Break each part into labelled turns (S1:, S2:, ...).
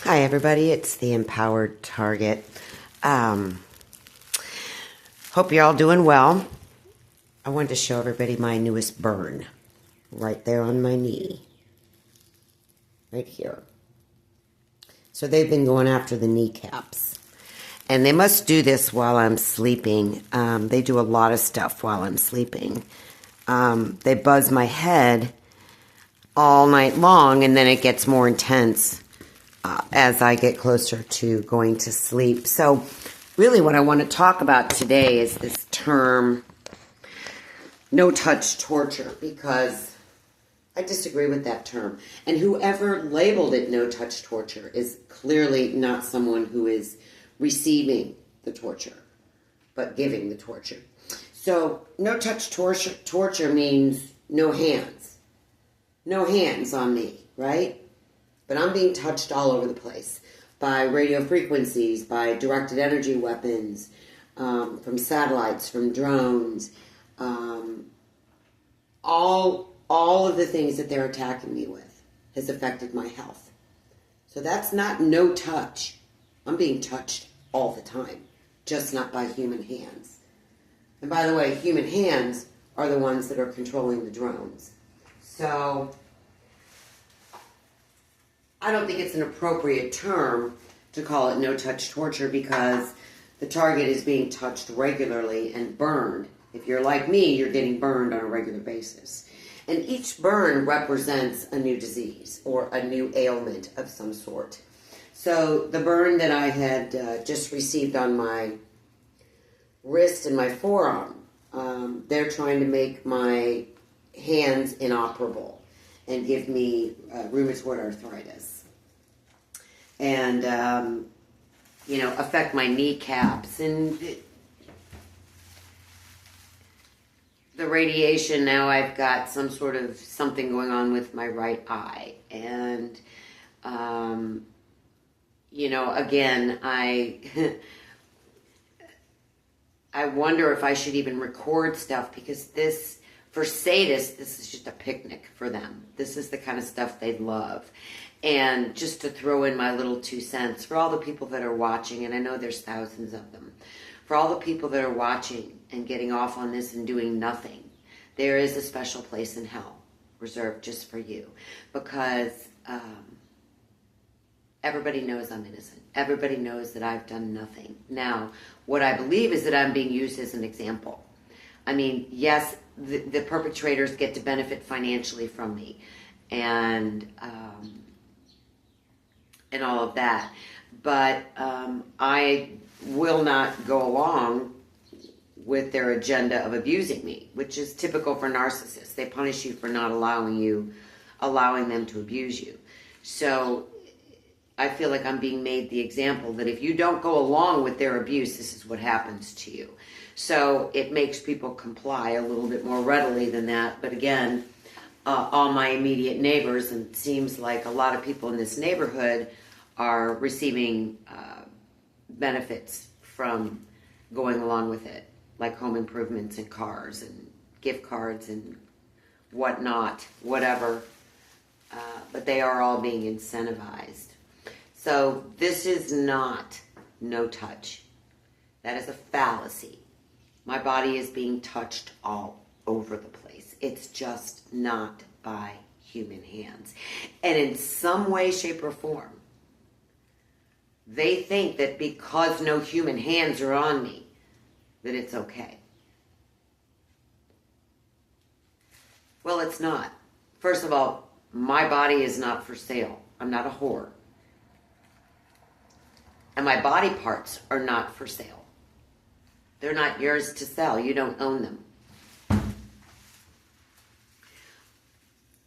S1: Hi, everybody. It's the Empowered Target. Hope you're all doing well. I wanted to show everybody my newest burn right there on my knee, right here. So they've been going after the kneecaps, and they must do this while I'm sleeping. They do a lot of stuff while I'm sleeping. They buzz my head all night long, and then it gets more intense as I get closer to going to sleep. So really what I want to talk about today is this term, no-touch torture, because I disagree with that term. And whoever labeled it no-touch torture is clearly not someone who is receiving the torture, but giving the torture. So no-touch torture means no hands. No hands on me, right? But I'm being touched all over the place by radio frequencies, by directed energy weapons, from satellites, from drones, all of the things that they're attacking me with has affected my health. So that's not no touch. I'm being touched all the time, just not by human hands. And by the way, human hands are the ones that are controlling the drones. So I don't think it's an appropriate term to call it no-touch torture because the target is being touched regularly and burned. If you're like me, you're getting burned on a regular basis. And each burn represents a new disease or a new ailment of some sort. So the burn that I had just received on my wrist and my forearm, they're trying to make my hands inoperable and give me rheumatoid arthritis. And, affect my kneecaps. And the radiation, now I've got some sort of something going on with my right eye. And, again, I wonder if I should even record stuff because this, for sadists, this is just a picnic for them. This is the kind of stuff they love. And just to throw in my little 2 cents, for all the people that are watching, and I know there's thousands of them, for all the people that are watching and getting off on this and doing nothing, there is a special place in hell reserved just for you. Because everybody knows I'm innocent. Everybody knows that I've done nothing. Now, what I believe is that I'm being used as an example. I mean, yes, the perpetrators get to benefit financially from me. And all of that. But I will not go along with their agenda of abusing me, which is typical for narcissists. They punish you for not allowing them to abuse you. So I feel like I'm being made the example that if you don't go along with their abuse, this is what happens to you. So it makes people comply a little bit more readily than that. But again, all my immediate neighbors, and it seems like a lot of people in this neighborhood are receiving benefits from going along with it, like home improvements and cars and gift cards and whatnot, whatever. But they are all being incentivized. So this is not no touch. That is a fallacy. My body is being touched all over the place. It's just not by human hands. And in some way, shape, or form, they think that because no human hands are on me, that it's okay. Well, it's not. First of all, my body is not for sale. I'm not a whore. And my body parts are not for sale. They're not yours to sell. You don't own them.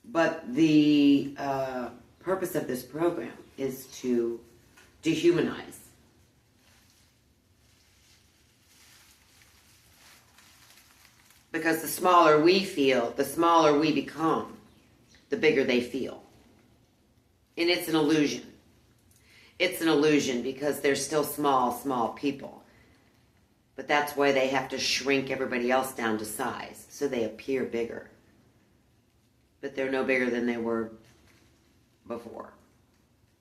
S1: But the purpose of this program is to dehumanize. Because the smaller we feel, the smaller we become, the bigger they feel. And it's an illusion. It's an illusion because they're still small people. But that's why they have to shrink everybody else down to size, so they appear bigger. But they're no bigger than they were before.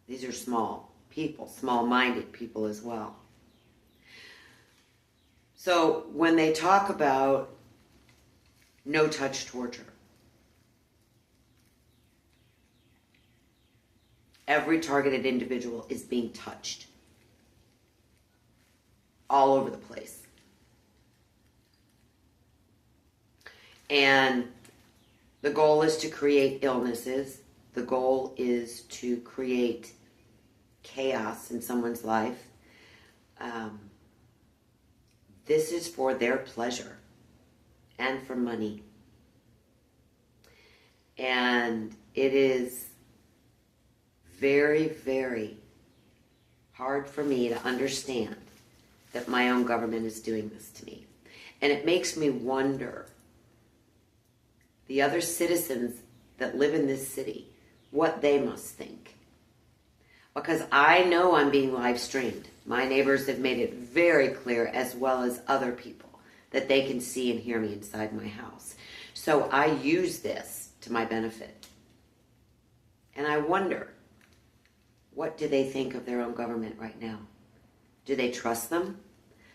S1: These are small. people, small-minded people as well. So when they talk about no-touch torture, every targeted individual is being touched all over the place. And the goal is to create illnesses. The goal is to create chaos in someone's life. This is for their pleasure and for money. And it is very, very hard for me to understand that my own government is doing this to me. And it makes me wonder, the other citizens that live in this city, what they must think. Because I know I'm being live streamed. My neighbors have made it very clear, as well as other people, that they can see and hear me inside my house. So I use this to my benefit. And I wonder, what do they think of their own government right now? Do they trust them?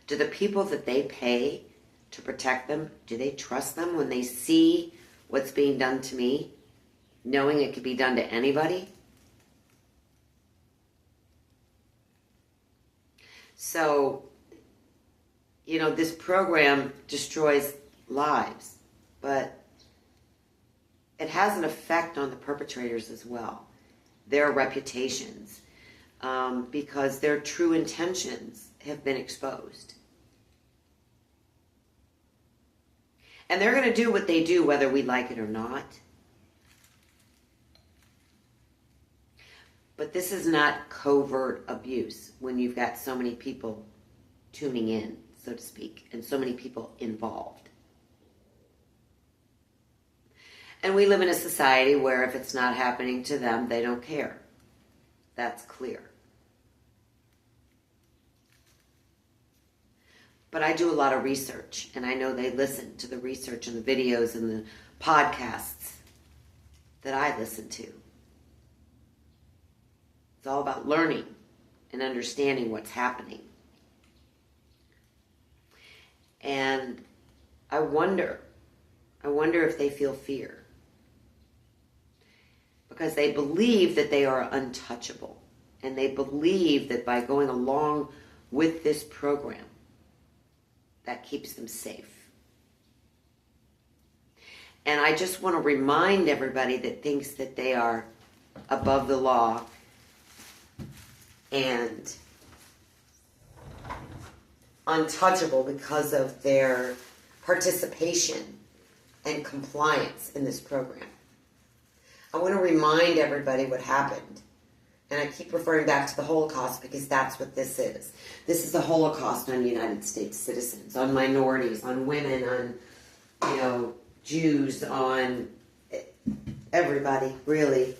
S1: Do the people that they pay to protect them, do they trust them when they see what's being done to me, knowing it could be done to anybody? So, this program destroys lives, but it has an effect on the perpetrators as well, their reputations, because their true intentions have been exposed. And they're going to do what they do whether we like it or not. But this is not covert abuse when you've got so many people tuning in, so to speak, and so many people involved. And we live in a society where if it's not happening to them, they don't care. That's clear. But I do a lot of research, and I know they listen to the research and the videos and the podcasts that I listen to. It's all about learning and understanding what's happening. And I wonder if they feel fear. Because they believe that they are untouchable. And they believe that by going along with this program, that keeps them safe. And I just want to remind everybody that thinks that they are above the law and untouchable because of their participation and compliance in this program. I want to remind everybody what happened. And I keep referring back to the Holocaust because that's what this is. This is the Holocaust on United States citizens, on minorities, on women, on, Jews, on everybody, really.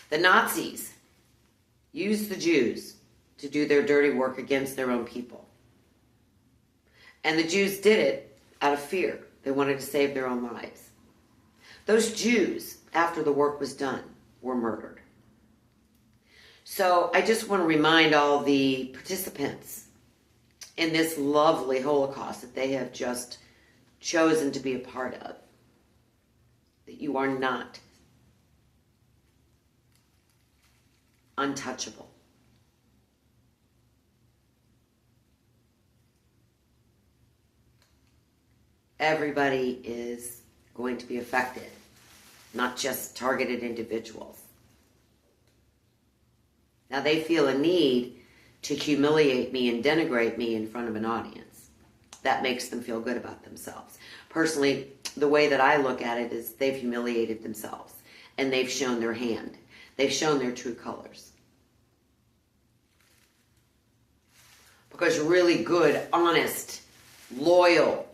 S1: The Nazis used the Jews to do their dirty work against their own people. And the Jews did it out of fear. They wanted to save their own lives. Those Jews, after the work was done, were murdered. So I just want to remind all the participants in this lovely Holocaust that they have just chosen to be a part of, that you are not untouchable. Everybody is going to be affected, not just targeted individuals. Now they feel a need to humiliate me and denigrate me in front of an audience. That makes them feel good about themselves. Personally, the way that I look at it is they've humiliated themselves and they've shown their hand. They've shown their true colors. Because really good, honest, loyal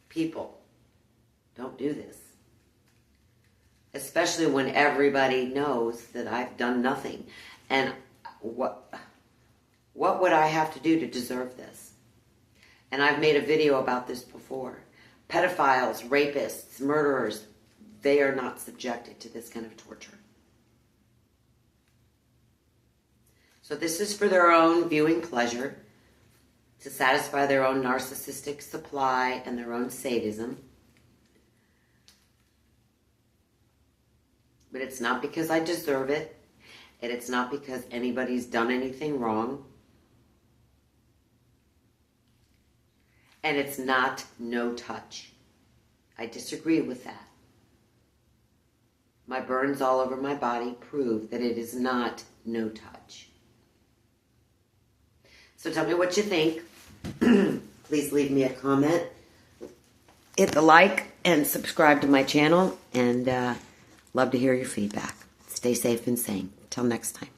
S1: people don't do this. Especially when everybody knows that I've done nothing. And what would I have to do to deserve this? And I've made a video about this before. Pedophiles, rapists, murderers, they are not subjected to this kind of torture. So this is for their own viewing pleasure, to satisfy their own narcissistic supply and their own sadism. But it's not because I deserve it, and it's not because anybody's done anything wrong. And it's not no touch. I disagree with that. My burns all over my body prove that it is not no touch. So tell me what you think. Please leave me a comment. Hit the like and subscribe to my channel. And love to hear your feedback. Stay safe and sane. Till next time.